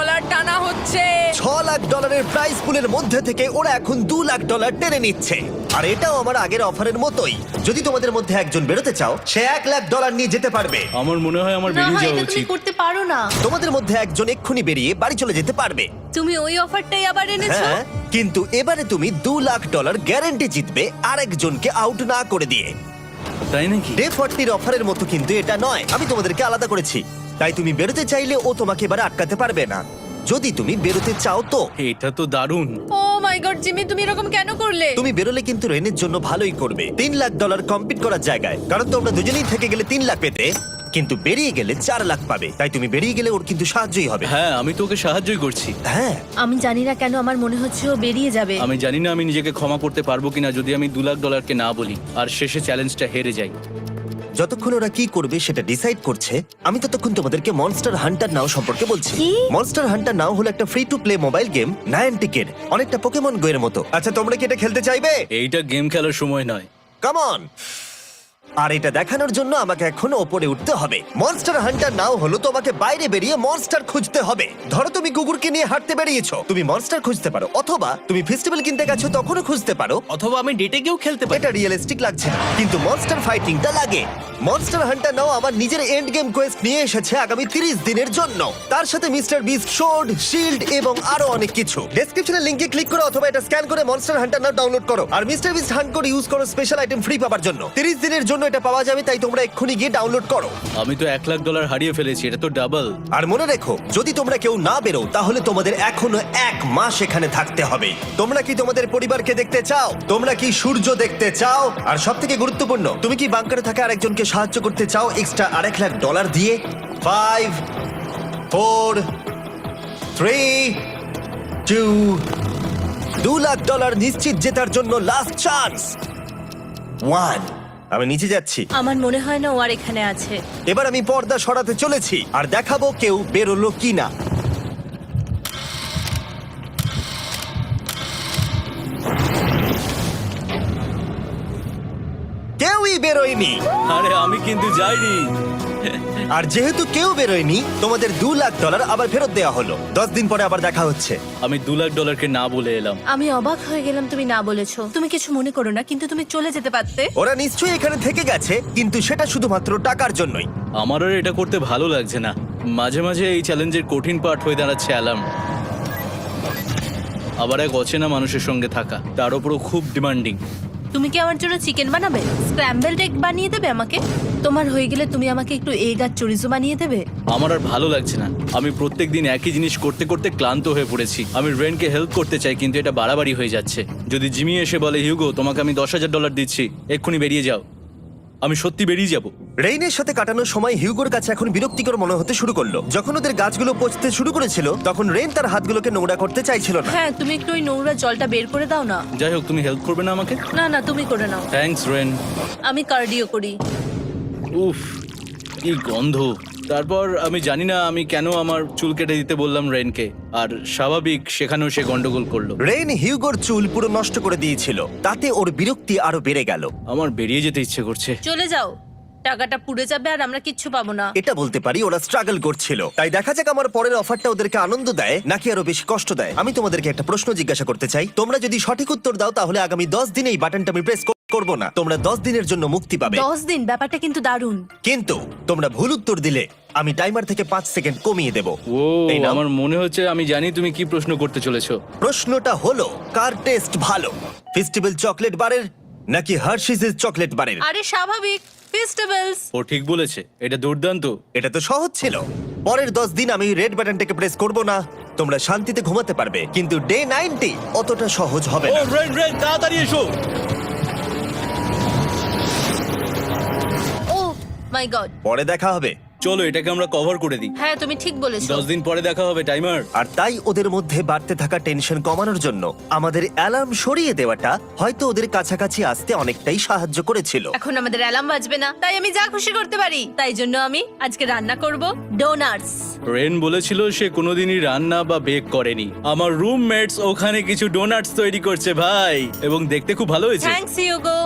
লাখ টানা হচ্ছে। $6 লাখ প্রাইস পুলের মধ্যে থেকে ওরা এখন $2 লাখ টেনে নিচ্ছে। আর এটাও আমার আগের অফারের মতোই। যদি তোমাদের মধ্যে একজন বেরোতে চাও, সে $1 লাখ নিয়ে যেতে পারবে। আমার মনে হয় আমার না বেরিয়ে হয় যাওয়া এটা তুমি উচিত। করতে পারো না। তোমাদের মধ্যে একজন এক্ষুনি বেরিয়ে বাড়ি চলে যেতে পারবে। তুমি ওই অফারটাই আবার এনেছো। হ্যাঁ, কিন্তু এবারে তুমি $2 লাখ গ্যারান্টি জিতবে আরেকজনকে আউট না করে দিয়ে। তাই নাকি? ডে 40-র অফারের মতো কিন্তু এটা নয়। আমি তোমাদেরকে আলাদা করেছি, তাই তুমি বেরোতে চাইলে ও তোমাকে এবারে আটকাতে পারবে না। যদি তুমি বেরোতে চাও তো। এটা তো দারুণ। ও মাই গড জিমি, তুমি এরকম কেন করলে? তুমি বেরোলে কিন্তু রেনের জন্য ভালোই করবে। $3 লাখ কম্পিট করার জায়গায়, কারণ তোমরা দুজনেই থেকে গেলে 3 লাখ পেতে, কিন্তু বেরিয়ে গেলে 4 লাখ পাবে। তাই তুমি বেরিয়ে গেলে ওর কিন্তু সাহায্যই হবে। হ্যাঁ, আমি তোকে সাহায্যই করছি। হ্যাঁ, আমি জানি না কেন আমার মনে হচ্ছে ও বেরিয়ে যাবে। আমি জানি না আমি নিজেকে ক্ষমা করতে পারবো কিনা যদি আমি $2 লাখ না বলি আর শেষে চ্যালেঞ্জটা হেরে যাই। যতক্ষণ ওরা কি করবে সেটা ডিসাইড করছে, আমি ততক্ষণ তোমাদেরকে মনস্টার হান্টার নাও সম্পর্কে বলছি। কি? মনস্টার হান্টার নাও হলো একটা free to play mobile game, নায়ান্টিকের, অনেকটা পোকেমন গো এর মতো। আচ্ছা, তোমরা কি এটা খেলতে চাইবে? এইটা গেম খেলার সময় নয়। Come on. আর এটা দেখানোর জন্য আমাকে এখন ওপরে উঠতে হবে। মনস্টার হান্টার নাও হলো তোমাকে বাইরে বেরিয়ে মনস্টার খুঁজতে হবে। ধরো তুমি কুকুরকে নিয়ে হাঁটতে বেরিয়েছো, তুমি মনস্টার খুঁজতে পারো, অথবা তুমি ফেস্টিভ্যাল কিনতে গেছো তখনও খুঁজতে পারো। অথবা আমি ডেটে গিয়েও খেলতে পারি। এটা রিয়েলিস্টিক লাগছে না, কিন্তু মনস্টার ফাইটিংটা লাগে। মনস্টার হান্টার নাও আমার নিজের এন্ড গেম কোয়েস্ট নিয়ে এসেছে আগামী 30 দিনের জন্য। তার সাথে মিস্টার বিস্ট সোর্ড, শিল্ড এবং আরো অনেক কিছু। ডেসক্রিপশনের লিংকে ক্লিক করো অথবা এটা স্ক্যান করে মনস্টার হান্টার নাও ডাউনলোড করো। আর মিস্টার বিস্ট হান্ট করে ইউজ করো স্পেশাল আইটেম ফ্রি পাওয়ার জন্য। 30 দিনের জন্য এটা পাওয়া যাবে, তাই তোমরা এক্ষুনি গিয়ে ডাউনলোড করো। আমি তো $1 লাখ হারিয়ে ফেলেছি, এটা তো ডাবল। আর মনে রেখো, যদি তোমরা কেউ না বেরো তাহলে তোমাদের এখনো 1 মাস এখানে থাকতে হবে। তোমরা কি তোমাদের পরিবারকে দেখতে চাও? তোমরা কি সূর্য দেখতে চাও? আর সবথেকে গুরুত্বপূর্ণ, তুমি কি বাংকারে থাকা আরেকজনকে সাহায্য করতে চাও এক্সট্রা $1 লাখ দিয়ে? 5 4 3 2 $2 লাখ নিশ্চিত জেতার জন্য লাস্ট চান্স। 1। আমি নিচে যাচ্ছি। আমার মনে হয় না ও আর এখানে আছে। এবার আমি পর্দা সরাতে চলেছি আর দেখাবো কেউ বেরোলো কিনা। কেউই বেরোয়নি। আরে আমি কিন্তু যাইনি। আর যেহেতু কেউ বেরোয়নি, তোমাদের $2 লাখ আবার ফেরত দেওয়া হলো। 10 দিন পরে আবার দেখা হচ্ছে। আমি $2 লাখ না বলে এলাম। আমি অবাক হয়ে গেলাম তুমি না বলেছো। তুমি কিছু মনে করো না, কিন্তু তুমি চলে যেতে পারতে। ওরা নিশ্চয়ই এখানে থেকে গেছে, কিন্তু সেটা শুধুমাত্র টাকার জন্যই। আমার আর এটা করতে ভালো লাগছে না। মাঝে মাঝে এই চ্যালেঞ্জের কঠিন পার্ট হয়ে দাঁড়াচ্ছে অ্যালার্ম। আবার এক অচেনা মানুষের সঙ্গে থাকা, তার উপরও খুব ডিমান্ডিং। তুমি কি আমার জন্য চিকেন বানাবে? স্ক্র্যাম্বলড এগ বানিয়ে দেবে আমাকে? তোমার হয়ে গেলে তুমি আমাকে একটু এগ আর চরিজো বানিয়ে দেবে? আমার আর ভালো লাগছে না। আমি প্রত্যেকদিন একই জিনিস করতে করতে ক্লান্ত হয়ে পড়েছি। আমি রেনকে হেল্প করতে চাই, কিন্তু এটা বাড়াবাড়ি হয়ে যাচ্ছে। যদি জিমি এসে বলে, হিউগো তোমাকে আমি $10,000 দিচ্ছি, এক্ষুনি বেরিয়ে যাও, আমি সত্যি বেরিয়ে যাব। রেইনের সাথে কাটানোর সময় হিউগোর কাছে এখন বিরক্তিকর মনে হতে শুরু করলো। যখন ওদের গাছগুলো পচতে শুরু করেছিল, তখন রেইন তার হাতগুলোকে নোংরা করতে চাইছিল না। হ্যাঁ, তুমি একটু ওই নোংরা জলটা বের করে দাও না। যাই হোক, তুমি হেল্প করবে না আমাকে? না না, তুমি করে নাও। Thanks Ren. আমি কার্ডিও করি। উফ, কি গন্ধ। তারপর আমি জানি না আমি কেন আমার চুল কেটে দিতে বললাম রেনকে, আর স্বাভাবিক সেখানেও সে গন্ডগোল করলো। রেইন হিউগোর চুল পুরো নষ্ট করে দিয়েছিল, তাতে ওর বিরক্তি আরো বেড়ে গেল। আমার বেরিয়ে যেতে ইচ্ছে করছে। চলে যাও, টাকাটা পুড়ে যাবে আর আমরা কিচ্ছু পাবো না। এটা বলতে পারি ওরা স্ট্রাগল করছিল। তাই দেখা যাক আমার পরের অফারটা ওদেরকে আনন্দ দেয় নাকি আরো বেশি কষ্ট দেয়। আমি তোমাদেরকে একটা প্রশ্ন জিজ্ঞাসা করতে চাই। তোমরা যদি সঠিক উত্তর দাও তাহলে আগামী 10 দিনে এই বাটনটা আমি প্রেস করব না। তোমরা 10 দিনের জন্য মুক্তি পাবে। 10 দিন? ব্যাপারটা কিন্তু দারুণ। কিন্তু তোমরা ভুল উত্তর দিলে আমি টাইমার থেকে 5 সেকেন্ড কমিয়ে দেব। ও এই নাও। আমার মনে হচ্ছে আমি জানি তুমি কি প্রশ্ন করতে চলেছো। প্রশ্নটা হলো কার টেস্ট ভালো, ফেস্টিভ্যাল চকলেট বারের নাকি হার্শিসের চকলেট বারের? আরে স্বাভাবিক, ফেস্টিভ্যালস। ও ঠিক বলেছে, এটা দুর্দান্ত। এটা তো সহজ ছিল। পরের 10 দিন আমি রেড বাটনটাকে প্রেস করব না, তোমরা শান্তিতে ঘুমাতে পারবে। কিন্তু ডে 90 অতটা সহজ হবে ও না। রেন রেন তাড়াতাড়ি এসো। ও মাই গড। পরে দেখা হবে। চলো এটাকে আমরা কভার করে দিই। হ্যাঁ তুমি ঠিক বলেছো। 10 দিন পরে দেখা হবে টাইমার। আর তাই ওদের মধ্যে বাড়তে থাকা টেনশন কমানোর জন্য আমাদের অ্যালার্ম সরিয়ে দেওয়াটা হয়তো ওদের কাছাকাছি আসতে অনেকটাই সাহায্য করেছিল। এখন আমাদের অ্যালার্ম বাজবে না, তাই আমি যা খুশি করতে পারি। তাই জন্য আমি আজকে রান্না করব ডোনাটস। রেন বলেছিল সে কোনোদিনই রান্না বা বেক করেনি। আমার রুমমেটস ওখানে কিছু ডোনাটস তৈরি করছে ভাই, এবং দেখতে খুব ভালো হয়েছে। থ্যাঙ্কস ইউগো।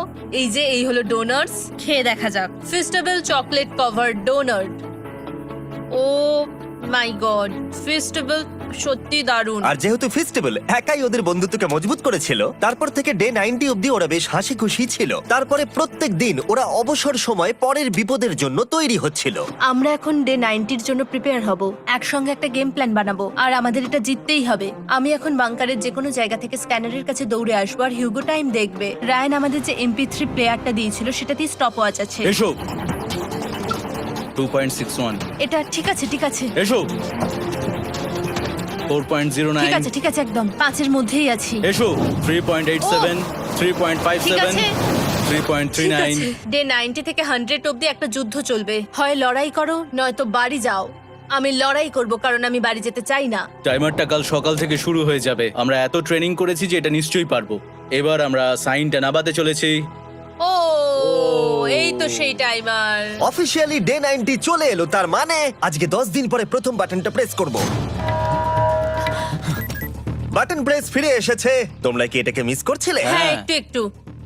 এই হলো ডোনাটস, খেয়ে দেখা যাক। Festival chocolate covered donut. Oh my god, festival সত্যি দারুণ। আর যেহেতু ফেস্টিভ্যাল একাই ওদের বন্ধুত্বকে মজবুত করেছিল, তারপর থেকে ডে 90 অব্দি ওরা বেশ হাসি খুশি ছিল। তারপরে প্রত্যেক দিন ওরা অবসর সময় পরের বিপদের জন্য তৈরি হচ্ছিল। আমরা এখন ডে 90 এর জন্য প্রিপেয়ার হব, একসঙ্গে একটা গেম প্ল্যান বানাবো, আর আমাদের এটা জিততেই হবে। আমি এখন বাংকারের যে কোনো জায়গা থেকে স্ক্যানারের কাছে দৌড়ে আসবো, আর হিউগো টাইম দেখবে। রায়ান আমাদের যে MP3 প্লেয়ারটা দিয়েছিল সেটাতেই স্টপ ওয়াচ আছে। এসো 2.61। এটা ঠিক আছে, ঠিক আছে, এসো 4.09। ঠিক আছে, ঠিক আছে, একদম 5 এর মধ্যেই আছি। এসো 3.87, ঠিক 3.57, আছে। 3.39। ডে 90 থেকে 100 অব্দি একটা যুদ্ধ চলবে। হয় লড়াই করো নয়তো বাড়ি যাও। আমি লড়াই করব, কারণ আমি বাড়ি যেতে চাই না। টাইমারটা কাল সকাল থেকে শুরু হয়ে যাবে। আমরা এত ট্রেনিং করেছি যে এটা নিশ্চয়ই পারবো। এবার আমরা সাইনটা নাবাতে চলেছি। ও এই তো সেই টাইমার। অফিসিয়ালি ডে 90 চলে এলো, তার মানে আজকে 10 দিন পরে প্রথম বাটনটা প্রেস করব। বাটন প্রেস ফিরে এসেছে। তোমরা কি এটাকে মিস করছিলে? হ্যাঁ একটু একটু।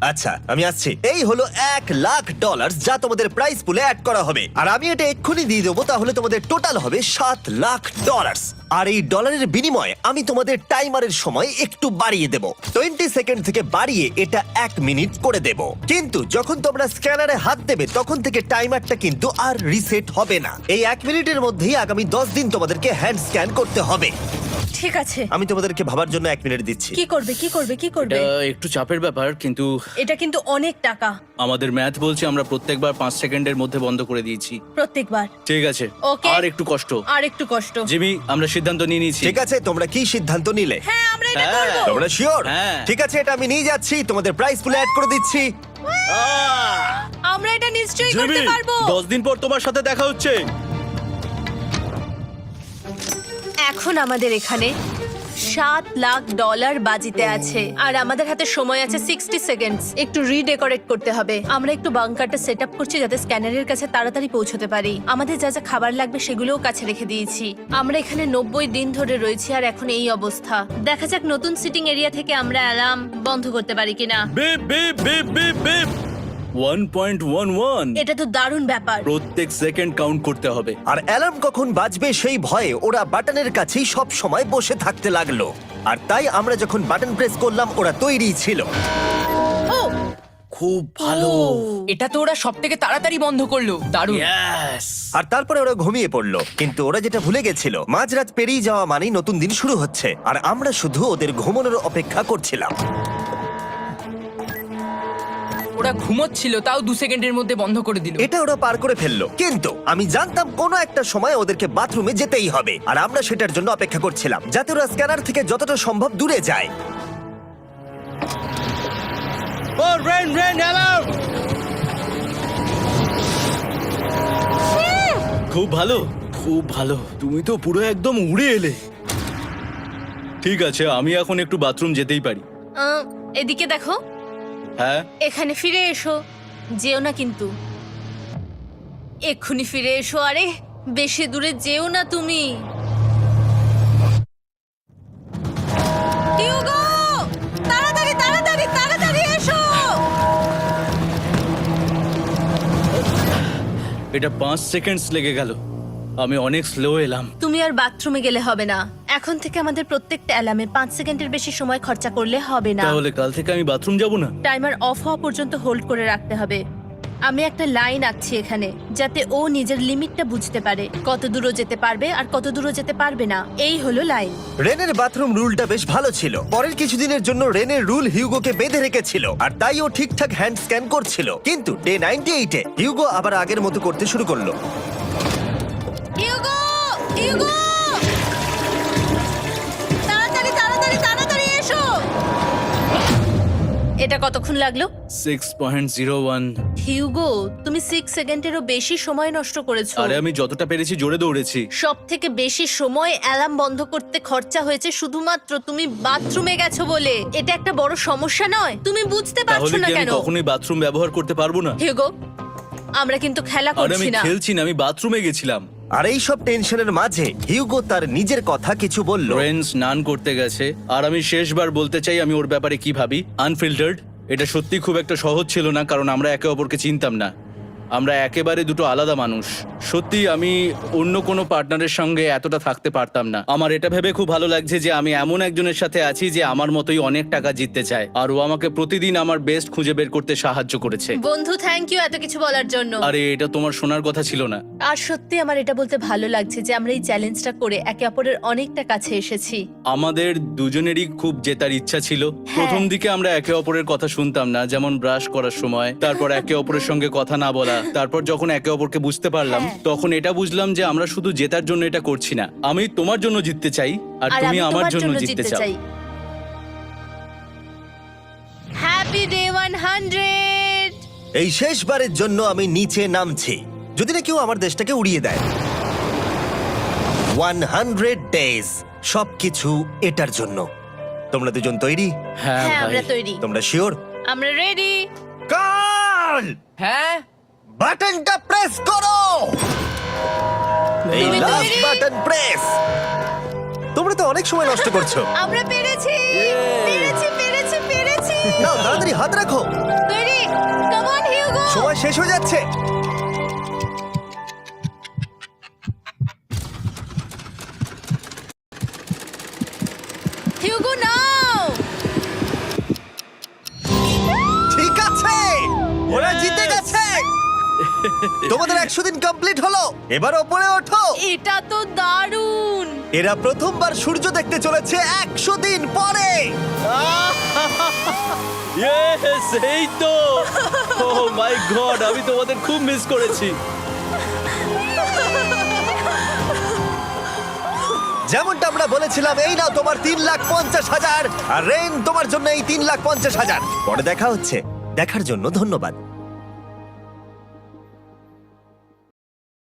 আচ্ছা আমি আসছি। এই হলো $1,00,000 যা তোমাদের প্রাইস পুলে অ্যাড করা হবে, আর আমি এটা এক্ষুনি দিয়ে দেবো। তাহলে তোমাদের টোটাল হবে $7,00,000। আর এই ডলারের বিনিময়ে আমি তোমাদের টাইমারের সময় একটু বাড়িয়ে দেব। 20 সেকেন্ড থেকে বাড়িয়ে এটা 1 মিনিট করে দেব। কিন্তু যখন তোমরা স্ক্যানারে হাত দেবে তখন থেকে টাইমারটা কিন্তু আর রিসেট হবে না। এই 1 মিনিটের মধ্যেই আগামী 10 দিন তোমাদেরকে হ্যান্ড স্ক্যান করতে হবে। ঠিক আছে। আমি তোমাদেরকে ভাবার জন্য 1 মিনিট দিচ্ছি। কি করবে, কি করবে, কি করবে? এটা একটু চাপের ব্যাপার, কিন্তু এটা কিন্তু অনেক টাকা। আমাদের ম্যাথ বলছে আমরা প্রত্যেকবার 5 সেকেন্ডের মধ্যে বন্ধ করে দিয়েছি। প্রত্যেকবার। ঠিক আছে, Okay. আর একটু কষ্ট। আর একটু কষ্ট। জিমি, আমরা সিদ্ধান্ত নিয়ে নিয়েছি। ঠিক আছে, তোমরা কি সিদ্ধান্ত নিলে? হ্যাঁ আমরা এটা হ্যাঁ। করব। তোমরা শিওর? হ্যাঁ। ঠিক আছে, এটা আমি নিয়ে যাচ্ছি, তোমাদের প্রাইস পুলে অ্যাড করে দিচ্ছি। আমরা এটা নিশ্চয়ই জিমি, করতে পারবো। 10 দিন পর তোমার সাথে দেখা হচ্ছে। এখন আমাদের এখানে $7,00,000 বাজিতে আছে, আর আমাদের হাতে সময় আছে 60 সেকেন্ডস। একটু রিডেকোরেট করতে হবে। আমরা একটু বাংকারটা সেট আপ করছি যাতে স্ক্যানারের কাছে তাড়াতাড়ি পৌঁছতে পারি। আমাদের যা যা খাবার লাগবে সেগুলোও কাছে রেখে দিয়েছি। আমরা এখানে 90 দিন ধরে রয়েছি, আর এখন এই অবস্থা। দেখা যাক নতুন সিটিং এরিয়া থেকে আমরা অ্যালার্ম বন্ধ করতে পারি কিনা। Beep beep beep beep beep 1.11। এটা তো দারুণ ব্যাপার। প্রত্যেক সেকেন্ড কাউন্ট করতে হবে। আর অ্যালার্ম কখন বাজবে সেই ভয়ে ওরা বাটনের কাছেই সব সময় বসে থাকতে লাগলো। আর তাই আমরা যখন বাটন প্রেস করলাম ওরা তৈরি ছিল। ও খুব ভালো। এটা তো ওরা সব থেকে তাড়াতাড়ি বন্ধ করলো, দারুণ। ইয়েস। আর তারপরে ওরা ঘুমিয়ে পড়লো। কিন্তু ওরা যেটা ভুলে গেছিল, মাঝরাত পেরিয়ে যাওয়া মানেই নতুন দিন শুরু হচ্ছে, আর আমরা শুধু ওদের ঘুমানোর অপেক্ষা করছিলাম। ওরা ঘুমোচ্ছিল, তাও 2 সেকেন্ডের মধ্যে বন্ধ করে দিল। এটা ওরা পার করে ফেললো, কিন্তু আমি জানতাম কোনো একটা সময় ওদেরকে বাথরুমে যেতেই হবে, আর আমরা সেটার জন্য অপেক্ষা করছিলাম যাতে ওরা স্ক্যানার থেকে যতটা সম্ভব দূরে যায়। ও রেন রেন অ্যালার্ম। খুব ভালো, খুব ভালো। তুমি তো পুরো একদম উড়ে এলে। ঠিক আছে, আমি এখন একটু বাথরুম যেতেই পারি। এদিকে দেখো, হ্যাঁ এখানে ফিরে এসো। যেও না কিন্তু, এক্ষুনি ফিরে এসো। আরে বেশি দূরে যেও না তুমি। হিউগো, তাড়াতাড়ি তাড়াতাড়ি তাড়াতাড়ি এসো। এটা 5 সেকেন্ডস লেগে গেল। আমি অনেক স্লো এলাম। তুমি আর বাথরুমে গেলে হবে না। এখন থেকে আমাদের প্রত্যেকটা অ্যালার্মে 5 সেকেন্ডের বেশি সময় খরচা করলে হবে না। তাহলে কাল থেকে আমি বাথরুম যাব না। টাইমার অফ হওয়া পর্যন্ত হোল্ড করে রাখতে হবে। আমি একটা লাইন আঁকছি এখানে যাতে ও নিজের লিমিটটা বুঝতে পারে, কত দূরও যেতে পারবে আর কত দূরও যেতে পারবে না। এই হলো লাইন। রেনের বাথরুম রুলটা বেশ ভালো ছিল। পরের কিছুদিনের জন্য রেনের রুল হিউগোকে বেঁধে রেখেছিল, আর তাই ও ঠিকঠাক হ্যান্ড স্ক্যান করছিল। কিন্তু ডে 98-এ হিউগো আবার আগের মতো করতে শুরু করলো। হিউগো, হিউগো, তাড়াতাড়ি তাড়াতাড়ি তাড়াতাড়ি এসো। এটা কতক্ষণ লাগলো? 6.01। হিউগো, তুমি 6 সেকেন্ডেরও বেশি সময় নষ্ট করেছো। আরে আমি যতটা পেরেছি জোরে দৌড়েছি। সব থেকে বেশি সময় অ্যালার্ম বন্ধ করতে খরচা হয়েছে শুধুমাত্র তুমি বাথরুমে গেছো বলে। এটা একটা বড় সমস্যা নয়? তুমি বুঝতে পারছো তাহলে না কি আমি কেন? কখনোই বাথরুম ব্যবহার করতে পারবো না? হিউগো, আমরা কিন্তু খেলা আরে আমি করছি না। খেলছি না, আমি বাথরুমে গেছিলাম। আর এই সব টেনশনের মাঝে হিউগো তার নিজের কথা কিছু বলল। রেন স্নান করতে গেছে, আর আমি শেষবার বলতে চাই আমি ওর ব্যাপারে কি ভাবি। আনফিল্টার্ড, এটা সত্যি খুব একটা সহজ ছিল না, কারণ আমরা একে অপরকে চিনতাম না। আমরা একেবারে দুটো আলাদা মানুষ। সত্যি আমি অন্য কোনো পার্টনারের সঙ্গে এতটা থাকতে পারতাম না। আমার এটা ভেবে খুব ভালো লাগছে যে আমি এমন একজনের সাথে আছি যে আমার মতোই অনেক টাকা জিততে চায়, আর ও আমাকে প্রতিদিন আমার বেস্ট খুঁজে বের করতে সাহায্য করেছে। বন্ধু, থ্যাংক ইউ এত কিছু বলার জন্য। আরে এটা তোমার শোনার কথা ছিল না। আর সত্যি আমার এটা বলতে ভালো লাগছে যে আমরা এই চ্যালেঞ্জটা করে একে অপরের অনেকটা কাছে এসেছি। আমাদের দুজনেরই খুব জেতার ইচ্ছা ছিল। প্রথম দিকে আমরা একে অপরের কথা শুনতাম না, যেমন ব্রাশ করার সময়, তারপর একে অপরের সঙ্গে কথা না বলা। তারপর যখন একে অপরকে বুঝতে পারলাম, তখন এটা বুঝলাম যে আমরা শুধু জেতার জন্য এটা করছি না। আমি তোমার জন্য জিততে চাই, আর তুমি আমি আমার তোমার জন্য জিততে চাও। Happy day 100। এই শেষবারের জন্য আমি নিচে নামছি, যদি না কেউ আমার দেশটাকে উড়িয়ে দেয়। 100 ডেজ, সবকিছু এটার জন্য। তোমরা দুজন তৈরি? হ্যাঁ হ্যাঁ, ভাই। আমরা তৈরি। তোমরা শিওর? আমরা রেডি। কাল হ্যাঁ, বাটনটা প্রেস করো। এই তুমি লাস্ট তৈরি? Button press. তোমরা তো অনেক সময় নষ্ট করছো। আমরা পেরেছি, পেরেছি, পেরেছি, পেরেছি। নাও তাড়াতাড়ি হাত রাখো, তৈরি? Come on Hugo. সময় শেষ হয়ে যাচ্ছে। হিউগো নাও। ঠিক আছে, ওরা জিতে গেছে। তোমাদের 100 দিন কমপ্লিট হলো, এবার ওপরে ওঠো। এটা তো দারুণ। এরা প্রথমবার সূর্য দেখতে চলেছে 100 দিন পরে। Yes, এই তো। Oh my God, আমি তোমাদের খুব মিস করেছি। যেমনটা আমরা বলেছিলাম, এই নাও তোমার 3,50,000, আর রেন তোমার জন্য এই 3,50,000। পরে দেখা হচ্ছে, দেখার জন্য ধন্যবাদ।